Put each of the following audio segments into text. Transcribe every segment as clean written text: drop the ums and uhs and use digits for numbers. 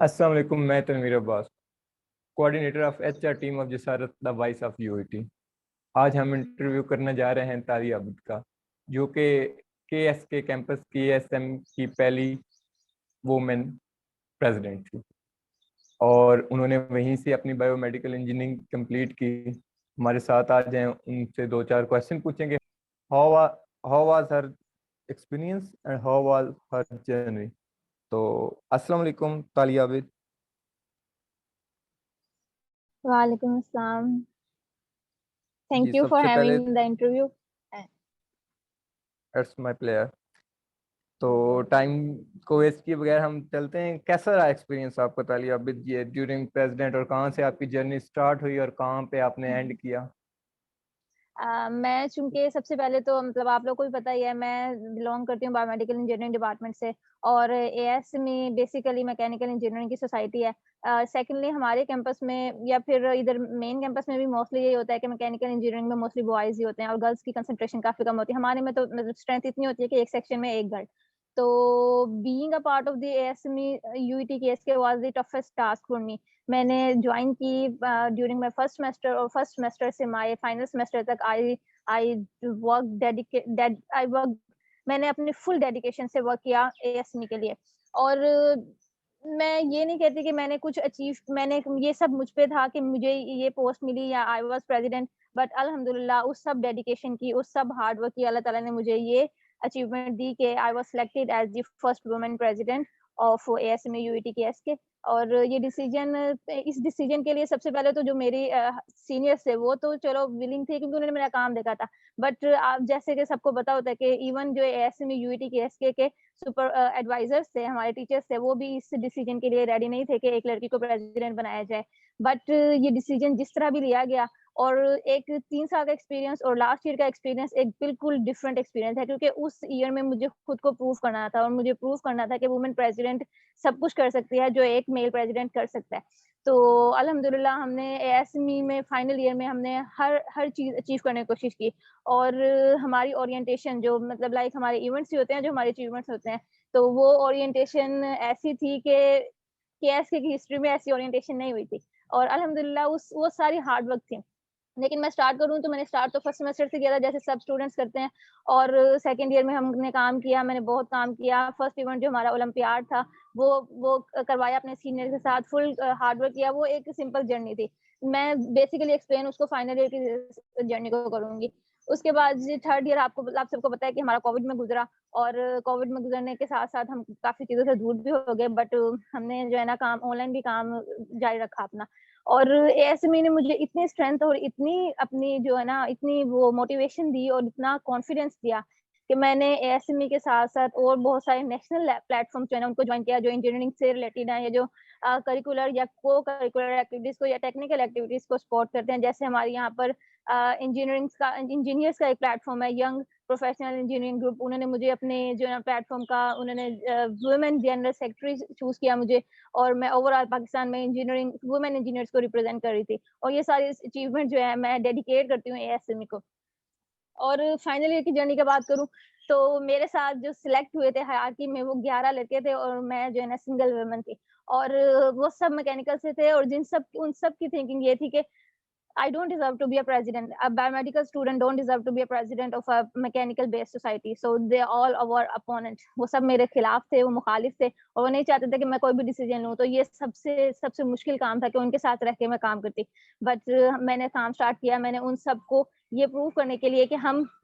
अस्सलाम वालेकुम। मैं Tanveer Abbas, coordinator of HR team of Jasarat the voice of UIT. आज हम इंटरव्यू करने जा रहे हैं तालिया आबिद का, जो कि केएस के कैंपस की एसएम की पहली वुमेन प्रेसिडेंट थी और उन्होंने वहीं से अपनी बायोमेडिकल इंजीनियरिंग कंप्लीट की। हमारे साथ आज हैं, उनसे दो चार क्वेश्चन पूछेंगे। How how was her experience and how was her journey. तो अस्सलाम वालेकुम तालिया आबिद। वालेकुम अस्सलाम। जी, Thank you for सबसे पहले having the interview. It's my player. तो टाइम को वेस्ट किए बगैर हम चलते हैं। कैसा रहा एक्सपीरियंस आपका तालिया विद ये ड्यूरिंग प्रेसिडेंट, और कहाँ से आपकी जर्नी स्टार्ट हुई और कहाँ पे आपने एंड किया? मैं चूँकि सबसे पहले तो मतलब आप लोग को भी पता ही है, मैं बिलॉन्ग करती हूँ बायोमेडिकल इंजीनियरिंग डिपार्टमेंट से और एएस में बेसिकली मैकेनिकल इंजीनियरिंग की सोसाइटी है। सेकंडली हमारे कैंपस में या फिर इधर मेन कैंपस में भी मोस्टली यही होता है कि मैकेनिकल इंजीनियरिंग में मोस्टली बॉयज़ ही होते हैं और गर्ल्स की कंसंट्रेशन काफ़ी कम होती है। हमारे में तो मतलब स्ट्रेंथ इतनी होती है कि एक सेक्शन में एक गर्ल। तो being a part of the ASME UET KSK was the toughest task for me. मैंने जॉइन की ड्यूरिंग माय फर्स्ट सेमेस्टर और फर्स्ट सेमेस्टर से माय फाइनल सेमेस्टर तक आई वर्क मैंने अपनी फुल डेडिकेशन से वर्क किया एएसएमई के लिए। और मैं ये नहीं कहती कि मैंने कुछ अचीव मैंने ये सब मुझ पे था कि मुझे ये पोस्ट मिली या आई वाज़ प्रेज़िडेंट, बट अल्हम्दुलिल्लाह उस सब डेडिकेशन की, उस सब हार्ड वर्क की अल्लाह ताला ने मुझे ये अचीवमेंट दी कि I was selected as the first woman president of ASME UET KSK. और ये डिसीजन इस डिसीजन के लिए सबसे पहले तो जो मेरी सीनियर्स थे वो तो चलो विलिंग थे क्योंकि उन्होंने मेरा काम देखा था। बट आप जैसे कि सबको पता होता है कि इवन जो एएसएमई यूईटी केएसके के सुपर एडवाइजर्स थे, हमारे टीचर्स थे, वो भी इस डिसीजन के लिए रेडी नहीं थे कि एक लड़की को प्रेज़िडेंट बनाया जाए। बट ये डिसीजन जिस तरह भी लिया गया और एक 3 साल का एक्सपीरियंस और लास्ट ईयर का एक्सपीरियंस एक बिल्कुल डिफरेंट एक्सपीरियंस है क्योंकि उस ईयर में मुझे खुद को प्रूव करना था और मुझे प्रूव करना था कि वुमेन प्रेज़िडेंट सब कुछ कर सकती है जो एक मेल प्रेज़िडेंट कर सकता है। तो अल्हम्दुलिल्लाह हमने एएसएमई में फाइनल ईयर में हमने हर चीज़ अचीव करने की कोशिश की और हमारी ओरिएंटेशन जो मतलब लाइक हमारे इवेंट्स ही होते हैं, जो हमारे अचीवमेंट्स होते हैं, तो वो ओरिएंटेशन ऐसी थी कि केएसके की हिस्ट्री में ऐसी ओरिएंटेशन नहीं हुई थी और अल्हम्दुलिल्लाह उस वो सारी हार्ड वर्क थी। लेकिन मैं स्टार्ट करूँ तो मैंने स्टार्ट तो फर्स्ट सेमेस्टर से किया था जैसे सब स्टूडेंट्स करते हैं और सेकंड ईयर में हमने काम किया, मैंने बहुत काम किया। फर्स्ट इवेंट जो हमारा ओलंपियाड था वो करवाया अपने सीनियर के साथ, फुल हार्ड वर्क किया, वो एक सिंपल जर्नी थी। मैं बेसिकली एक्सप्लेन उसको फाइनल ईयर की जर्नी को करूँगी। उसके बाद जी थर्ड ईयर आप सबको पता है कि हमारा कोविड में गुज़रा और कोविड में गुज़रने के साथ-साथ हम काफ़ी चीज़ों से दूर भी हो गए बट हमने जो है ना काम ऑनलाइन भी काम जारी रखा अपना। और एएसएमई ने मुझे इतनी स्ट्रेंथ और इतनी अपनी जो है ना इतनी वो मोटिवेशन दी और इतना कॉन्फिडेंस दिया कि मैंने एएसएमई के साथ-साथ और बहुत सारे नेशनल प्लेटफ़ॉर्म जो है ना उनको जॉइन किया जो इंजीनियरिंग से रिलेटेड है या जो करिकुलर या को-करिकुलर एक्टिविटीज़ को या टेक्निकल एक्टिविटीज़ को सपोर्ट करते हैं। जैसे हमारे यहाँ पर इंजीनियर्स का एक प्लेटफ़ॉर्म है यंग प्रोफेशनल इंजीनियरिंग ग्रुप, उन्होंने मुझे अपने जो है ना प्लेटफ़ॉर्म का उन्होंने वुमेन जनरल सेक्रेटरी चूज़ किया मुझे और मैं ओवरऑल पाकिस्तान में इंजीनियरिंग वुमेन इंजीनियर्स को रिप्रेजेंट कर रही थी और ये सारी अचीवमेंट जो है मैं डेडिकेट करती हूँ एएसएमई को। और फाइनल ईयर की जर्नी की बात करूँ, तो मेरे साथ जो सिलेक्ट हुए थे हायरार्की में वो 11 लड़के थे और मैं जो है ना सिंगल वुमन थी और वो सब मैकेनिकल से थे और उन सब की थिंकिंग ये थी कि I don't deserve to be a president. A biomedical student don't deserve to be a president of a mechanical based society. So they all our opponent. वो सब मेरे खिलाफ थे, वो मुखालिफ थे और वो नहीं चाहते थे कि मैं कोई भी डिसीजन लूँ। तो ये सबसे सबसे मुश्किल काम था कि उनके साथ रह के मैं काम करती। बट मैंने काम स्टार्ट किया, मैंने उन सबको ये प्रूव करने के लिए कि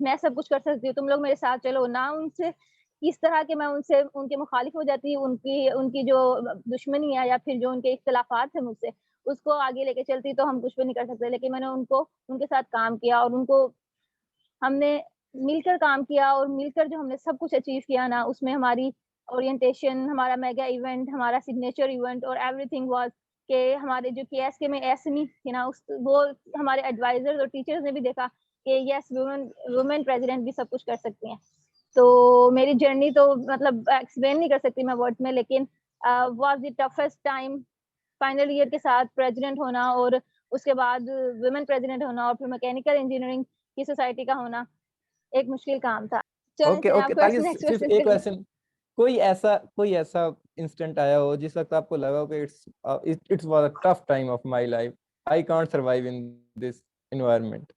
मैं सब कुछ कर सकती हूँ, तुम लोग मेरे साथ चलो। ना उनसे इस तरह के मैं उनसे उनके मुखालिफ हो जाती, उनकी उनकी जो दुश्मनी है या फिर जो उनके इख्तिलाफात थे मुझसे, उसको आगे लेके चलती तो हम कुछ भी नहीं कर सकते। लेकिन मैंने उनके साथ काम किया और हमने मिलकर काम किया और मिलकर जो हमने सब कुछ अचीव किया ना, उसमें हमारी ओरिएंटेशन, हमारा मेगा इवेंट, हमारा सिग्नेचर इवेंट और एवरीथिंग वाज़ के हमारे जो केएसके में एसएमई थी ना, उस वो हमारे एडवाइज़र्स और टीचर्स ने भी देखा कि येस वुमेन प्रेज़िडेंट भी सब कुछ कर सकती हैं। तो मेरी जर्नी तो मतलब एक्सप्लेन नहीं कर सकती मैं वर्ड्स में, लेकिन was the toughest time final year के साथ प्रेज़िडेंट होना और उसके बाद वुमेन प्रेज़िडेंट होना और फिर मैकेनिकल इंजीनियरिंग की सोसाइटी का होना एक मुश्किल काम था। चलें ओके चलें आप ओके तालिया, क्वेश्चन नेक्स्ट सिर्फ क्वेश्चन एक करिए। क्वेश्चन कोई ऐसा इंस्टेंट आया हो जिस वक्त आपको लगा हो कि it's was a tough time of my life, I can't survive in this environment?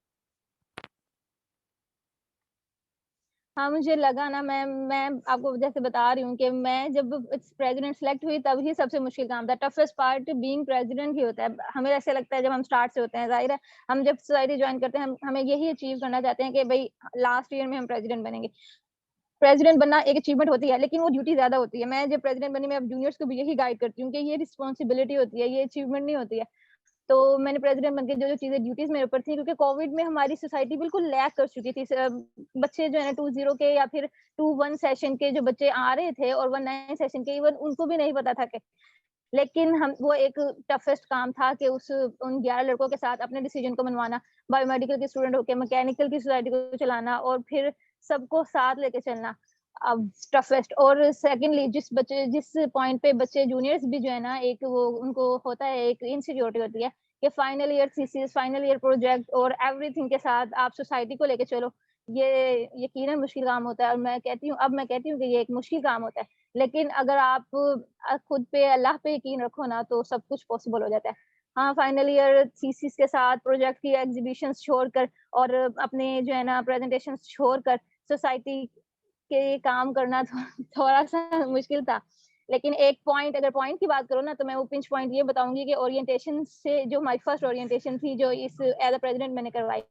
हाँ, मुझे लगा ना, मैं आपको जैसे बता रही हूँ कि मैं जब प्रेज़िडेंट सेलेक्ट हुई तब ही सबसे मुश्किल काम था। टफेस्ट पार्ट बीइंग प्रेज़िडेंट ही होता है। हमें ऐसे लगता है जब हम स्टार्ट से होते हैं, ज़ाहिर है हम जब सोसाइटी जॉइन करते हैं हमें यही अचीव करना चाहते हैं कि भई लास्ट ईयर में हम प्रेज़िडेंट बनेंगे। प्रेज़िडेंट बनना एक अचीवमेंट होती है, लेकिन वो ड्यूटी ज़्यादा होती है। मैं जब प्रेज़िडेंट बनी, मैं अब जूनियर्स को भी यही गाइड करती हूँ कि ये रिस्पॉन्सिबिलिटी होती है, ये अचीवमेंट नहीं होती है। तो मैंने प्रेज़िडेंट बन के जो-जो चीज़ें ड्यूटीज़ मेरे ऊपर थी, क्योंकि कोविड में हमारी सोसाइटी बिल्कुल लैग कर चुकी थी। बच्चे जो है ना 2-0 के या फिर 2-1 सेशन के जो बच्चे आ रहे थे और 1-9 सेशन के, इवन उनको भी नहीं पता था कि, लेकिन हम वो एक टफेस्ट काम था कि उन 11 लड़कों के साथ अपने डिसीजन को मनवाना, बायोमेडिकल के स्टूडेंट होके मैकेनिकल की सोसाइटी को चलाना और फिर सबको साथ लेके चलना। अब टफेस्ट और सेकंडली जिस पॉइंट पे बच्चे जूनियर्स भी जो है ना, एक वो उनको होता है, एक इनसिक्योरिटी होती है कि final year thesis, final year project और एवरीथिंग के साथ आप सोसाइटी को लेके चलो। ये यकीनन मुश्किल काम होता है और मैं कहती हूँ कि ये एक मुश्किल काम होता है। लेकिन अगर आप खुद पे, अल्लाह पे यकीन रखो ना, तो सब कुछ पॉसिबल हो जाता है। हाँ, फाइनल ईयर थीसिस के साथ प्रोजेक्ट की एग्ज़िबिशंस छोड़कर और अपने जो है ना प्रेज़ेंटेशंस छोड़कर सोसाइटी के काम करना थोड़ा-सा मुश्किल था। लेकिन एक पॉइंट, अगर पॉइंट की बात करो ना, तो मैं वो पिंच पॉइंट ये बताऊँगी कि ओरिएंटेशन से जो हमारी फर्स्ट ओरिएंटेशन थी, जो इस एज़ अ प्रेज़िडेंट मैंने करवाई।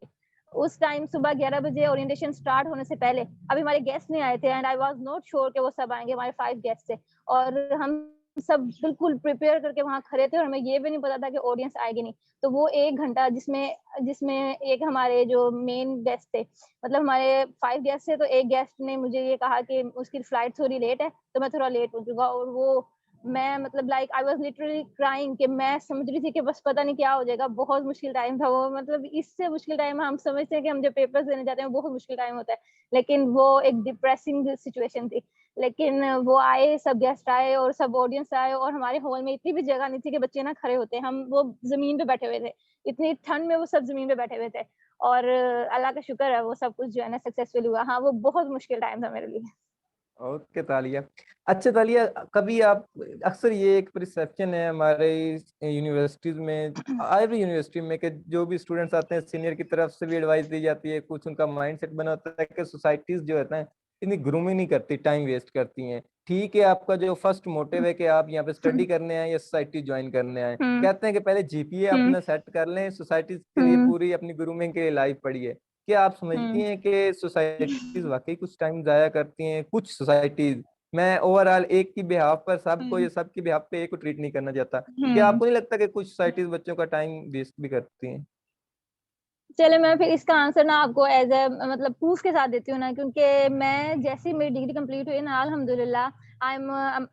उस टाइम सुबह 11 बजे ओरिएंटेशन स्टार्ट होने से पहले अभी हमारे गेस्ट नहीं आए थे and I was not sure कि वो सब आएँगे, हमारे 5 गेस्ट थे और हम सब बिल्कुल प्रिपेयर करके वहाँ खड़े थे और हमें ये भी नहीं पता था कि ऑडियंस आएगी नहीं। तो वो 1 घंटा जिसमें जिसमें एक हमारे जो मेन गेस्ट थे, मतलब हमारे 5 गेस्ट थे, तो एक गेस्ट ने मुझे ये कहा कि उसकी फ्लाइट थोड़ी लेट है, तो मैं थोड़ा लेट पहुँचूँगा और वो मैं मतलब like I was literally crying कि मैं समझ रही थी कि बस पता नहीं क्या हो जाएगा, बहुत मुश्किल टाइम था वो, मतलब इससे मुश्किल टाइम हम समझते हैं कि हम जब पेपर्स देने जाते हैं, बहुत मुश्किल टाइम होता है, लेकिन वो एक डिप्रेसिंग सिचुएशन थी। लेकिन वो आए, सब गेस्ट आए और सब ऑडियंस आए और हमारे हॉल में इतनी भी जगह नहीं थी कि बच्चे ना खड़े होते, हम वो ज़मीन पे बैठे हुए थे। इतनी ठंड में वो सब ज़मीन पे बैठे हुए थे और अल्लाह का शुक्र है वो सब कुछ जो है ना सक्सेसफुल हुआ। हाँ, वो बहुत मुश्किल टाइम था मेरे लिए। ओके तालिया। अच्छा तालिया, कभी आप, अक्सर ये एक परसेप्शन है हमारे यूनिवर्सिटीज में, एवरी यूनिवर्सिटी में, कि जो भी स्टूडेंट्स आते हैं सीनियर की तरफ से भी एडवाइस दी जाती है, कुछ उनका माइंडसेट बना होता है कि सोसाइटीज जो है ना इतनी ग्रूमिंग नहीं करती, टाइम वेस्ट करती हैं। ठीक है, आपका जो फर्स्ट मोटिव है कि आप यहाँ पे स्टडी करने आए या सोसाइटी ज्वाइन करने आए, हुँ, कहते हैं कि पहले जीपीए हुँ, अपना सेट कर लें, सोसाइटीज के लिए हुँ, पूरी अपनी ग्रूमिंग के लिए लाइफ पढ़िए। क्या आप समझती हुँ। हैं कि सोसाइटीज वाकई कुछ टाइम जाया करती हैं? कुछ सोसाइटीज, मैं ओवरऑल एक की बिहाफ पर सबको या हुँ, सबकी बिहाफ पे एक को ट्रीट नहीं करना चाहता, क्या हुँ। आपको नहीं लगता कि कुछ सोसाइटीज बच्चों का टाइम वेस्ट भी करती हैं? चलिए मैं फिर इसका आंसर ना आपको एज़ मतलब प्रूफ़ के साथ देती हूँ ना, क्योंकि मैं जैसे ही मेरी डिग्री कंप्लीट हुई ना, अल्हम्दुलिल्लाह I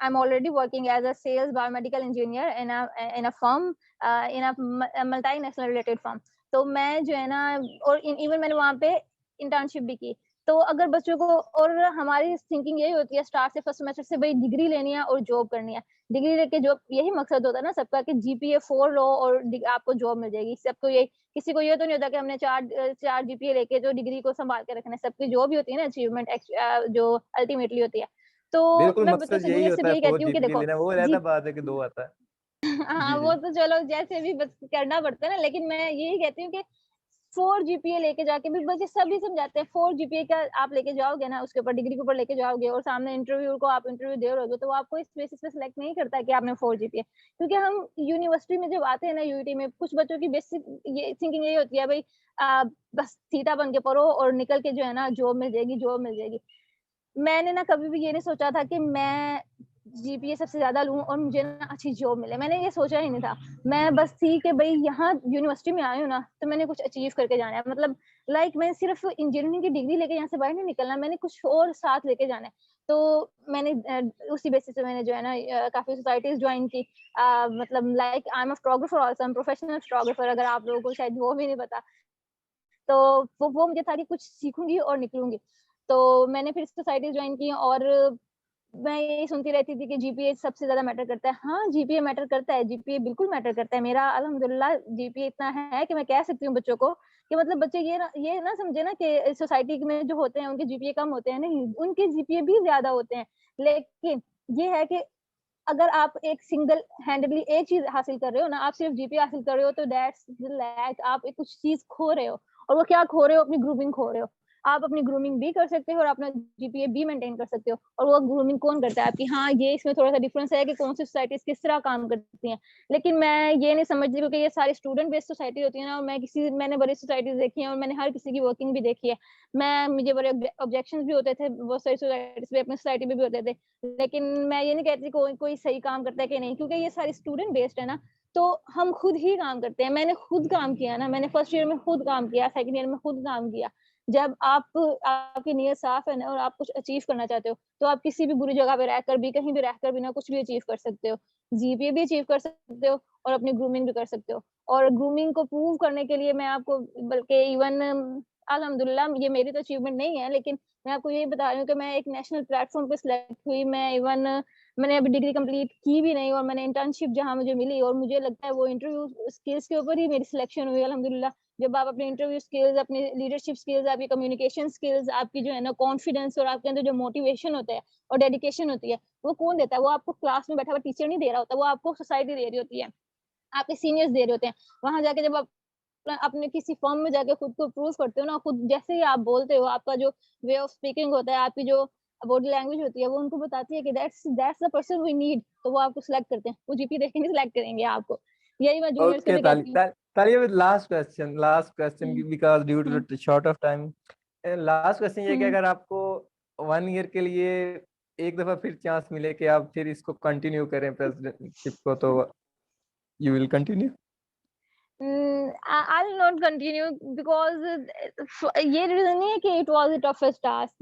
am already working as a sales biomedical engineer in a firm, in a multinational related firm. तो मैं जो है ना, और इवन मैंने वहाँ पे इंटर्नशिप भी की। तो अगर बच्चों को, और हमारी थिंकिंग यही होती है स्टार्ट से फर्स्ट सेमेस्टर से, भई डिग्री लेनी है और जॉब करनी है। डिग्री लेके जॉब, यही मकसद होता है ना सबका कि जीपीए 4 लो और आपको जॉब मिल जाएगी। सबको यही, किसी को ये तो नहीं होता कि हमने 4 जीपीए लेके जो डिग्री को सँभाल के रखना है। सबकी जो भी होती है ना अचीवमेंट जो अल्टीमेटली होती है। तो बिल्कुल मैं बच्चों मकसद से, यही जूनियर से होता भी है, यही फोर कहती हूँ कि जीपीए देखो, लेना, वो जी रहता बात है कि दो आता है। हाँ, जी वो जी। तो चलो जैसे भी बस करना पड़ता है ना, लेकिन मैं यही कहती हूँ कि 4 जीपीए लेके जाके भी बल्कि सभी समझाते हैं, 4 जीपीए का आप लेके जाओगे ना, उसके ऊपर डिग्री के ऊपर लेके जाओगे और सामने इंटरव्यू को आप इंटरव्यू दे रहे होगे, तो वो आपको इस बेसिस पे सिलेक्ट नहीं करता है कि आपने 4 जीपीए। क्योंकि हम यूनिवर्सिटी में जब आते हैं ना, यूईटी में, कुछ बच्चों की बेसिक ये थिंकिंग यही होती है, भई बस सीधा बन के पढ़ो और निकल के जो है ना जॉब मिल जाएगी, जॉब मिल जाएगी। मैंने ना कभी भी ये नहीं सोचा था कि मैं जीपीए सबसे ज़्यादा लूँ और मुझे ना अच्छी जॉब मिले, मैंने ये सोचा ही नहीं था। मैं बस थी कि भई यहाँ यूनिवर्सिटी में आई हूँ ना, तो मैंने कुछ अचीव करके जाना है। मतलब लाइक मैं सिर्फ़ इंजीनियरिंग की डिग्री लेके यहाँ से बाहर नहीं निकलना, मैंने कुछ और साथ लेके जाना है। तो मैंने उसी बेसिस पे मैंने जो है ना काफ़ी सोसाइटीज़ जॉइन की। मतलब like I am a photographer also, I am professional photographer, अगर आप लोगों को शायद वो भी नहीं पता। तो वो मुझे था कि कुछ सीखूँगी और निकलूँगी। तो मैंने फिर सोसाइटीज़ जॉइन की और मैं यही सुनती रहती थी कि जीपीए सबसे ज़्यादा मैटर करता है। हाँ, जीपीए मैटर करता है, जीपीए बिल्कुल मैटर करता है। मेरा अल्हम्दुलिल्लाह जीपीए इतना है कि मैं कह सकती हूँ बच्चों को कि मतलब बच्चे ये ना समझे ना कि सोसाइटी में जो होते हैं उनके जीपीए कम होते हैं, नहीं, उनके जीपीए भी ज़्यादा होते हैं। लेकिन ये है कि अगर आप एक सिंगल हैंडेडली एक चीज़ हासिल कर रहे हो ना, आप सिर्फ जीपीए हासिल कर रहे हो तो दैट्स लैक, आप एक कुछ चीज़ खो रहे हो। और वो क्या खो रहे हो? अपनी ग्रूमिंग खो रहे हो। आप अपनी ग्रूमिंग भी कर सकते हो और अपना जीपीए भी मेंटेन कर सकते हो। और वो ग्रूमिंग कौन करता है आपकी? हाँ, ये इसमें थोड़ा-सा डिफरेंस है कि कौन-सी सोसाइटीज़ किस तरह काम करती हैं। लेकिन मैं ये नहीं समझती, क्योंकि ये सारी स्टूडेंट बेस्ड सोसाइटी होती है ना, और मैंने बड़ी सोसाइटीज़ देखी हैं और मैंने हर किसी की वर्किंग भी देखी है। मुझे बड़े ऑब्जेक्शंस भी होते थे, बहुत सारी सोसाइटीज़ पे, अपनी सोसाइटी में भी होते थे। लेकिन मैं ये नहीं कहती कोई कोई सही काम करता है कि नहीं, क्योंकि ये सारी स्टूडेंट बेस्ड है ना, तो हम खुद ही काम करते हैं। मैंने खुद काम किया ना, मैंने फर्स्ट ईयर में खुद काम किया, सेकंड ईयर में खुद काम किया। जब आपकी नीयत साफ है ना और आप कुछ अचीव करना चाहते हो, तो आप किसी भी बुरी जगह पे रहकर भी, कहीं भी रहकर भी ना कुछ भी अचीव कर सकते हो। जीपीए भी अचीव कर सकते हो और अपनी ग्रूमिंग भी कर सकते हो। और ग्रूमिंग को प्रूव करने के लिए मैं आपको, बल्कि इवन अल्हम्दुलिल्लाह ये मेरी तो अचीवमेंट नहीं है, लेकिन मैं आपको यही बता रही हूँ कि मैं एक नेशनल प्लेटफ़ॉर्म पे सिलेक्ट हुई। मैंने अभी डिग्री कंप्लीट की भी नहीं और मैंने इंटर्नशिप जहाँ मुझे मिली, और मुझे लगता है वो इंटरव्यू स्किल्स के ऊपर ही मेरी सिलेक्शन हुई अल्हम्दुलिल्लाह। जब आप अपने इंटरव्यू स्किल्स, अपनी लीडरशिप स्किल्स, आपकी कम्युनिकेशन स्किल्स, आपकी जो है ना कॉन्फिडेंस और आपके अंदर जो मोटिवेशन होता है और डेडिकेशन होती है, वो कौन देता है? वो आपको क्लास में बैठा हुआ टीचर नहीं दे रहा होता, वो आपको सोसाइटी दे रही होती है, आपके सीनियर्स दे रहे होते हैं। वहाँ जाके जब आप अपने किसी फर्म में जाके खुद को प्रूव करते हो ना, खुद जैसे ही आप बोलते हो, आपका जो वे ऑफ स्पीकिंग होता है, आपकी जो बॉडी लैंग्वेज होती है, वो उनको बताती है कि that's the person we need, तो वो आपको सिलेक्ट करते हैं। वो जीपी देख के नहीं सिलेक्ट करेंगे आपको। यही मैं जूनियर्स को Okay, भी कहती हूँ। Talia, with last question hmm, because due to hmm, the short of time, last question ये कि हुँ। अगर आपको 1 ईयर के लिए एक दफा फिर चांस मिले कि आप फिर इसको कंटिन्यू करें प्रेसिडेंटशिप को, तो you will continue? I'll not continue because ये रीज़न नहीं है कि it was the toughest task,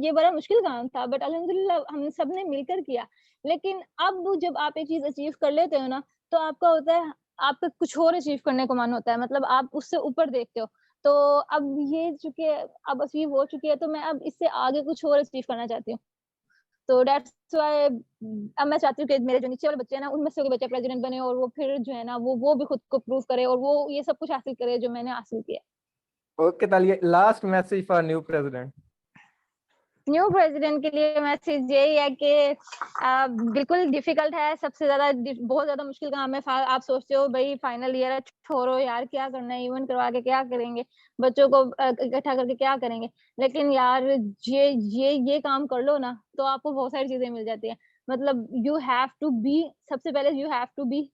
ये बड़ा मुश्किल काम था, बट अल्हम्दुलिल्लाह हम सबने मिलकर किया। लेकिन अब जब आप एक चीज़ अचीव कर लेते हो ना, तो आपका होता है, आपका कुछ और अचीव करने को मन होता है, मतलब आप उससे ऊपर देखते हो। तो अब ये चूँकि अब अचीव हो चुकी है, तो मैं अब इससे आगे कुछ और अचीव करना चाहती हूँ। तो दैट्स व्हाई अब मैं चाहती हूँ कि मेरे जो नीचे वाले बच्चे हैं ना, उनमें से कोई बच्चा प्रेज़िडेंट बने और वो फिर जो है ना, वो भी खुद को प्रूव करे और वो ये सब कुछ हासिल करे जो मैंने हासिल किया है। ओके तालिया, last message for new president. New president के लिए मैसेज यही है कि बिल्कुल डिफ़िकल्ट है, सबसे ज़्यादा बहुत ज़्यादा मुश्किल काम है। आप सोचते हो भई फाइनल ईयर है, छोड़ो यार क्या करना है, इवेंट करवा के क्या करेंगे? बच्चों को इकट्ठा करके क्या करेंगे? लेकिन यार ये काम कर लो ना, तो आपको बहुत सारी चीज़ें मिल जाती हैं। मतलब यू हैव टू बी सबसे पहले you have to be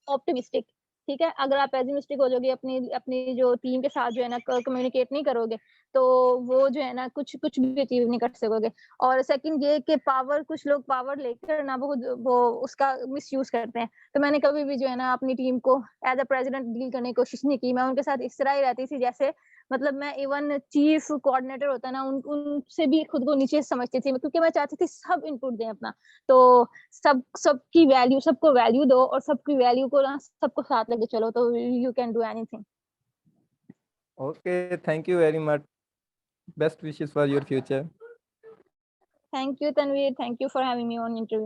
optimistic, ठीक है? अगर आप पेसिमिस्टिक हो जाओगे, अपनी अपनी जो टीम के साथ जो है ना कम्युनिकेट नहीं करोगे, तो वो जो है ना कुछ कुछ भी अचीव नहीं कर सकोगे। और सेकंड ये कि पावर, कुछ लोग पावर लेकर ना बहुत वो उसका मिसयूज़ करते हैं। तो मैंने कभी भी जो है ना अपनी टीम को एज़ अ प्रेज़िडेंट डील करने की कोशिश नहीं की। मैं उनके साथ इस तरह ही रहती थी जैसे, मतलब मैं इवन चीफ कोऑर्डिनेटर होता है ना, उन उनसे भी खुद को नीचे समझती थी, क्योंकि मैं चाहती थी सब इनपुट दें अपना। तो सबकी वैल्यू, सबको वैल्यू दो और सबकी वैल्यू को ना सबको साथ लेके चलो, तो you can do anything. Okay, thank you very much, best wishes for your future. Thank you Tanveer, thank you for having me on interview.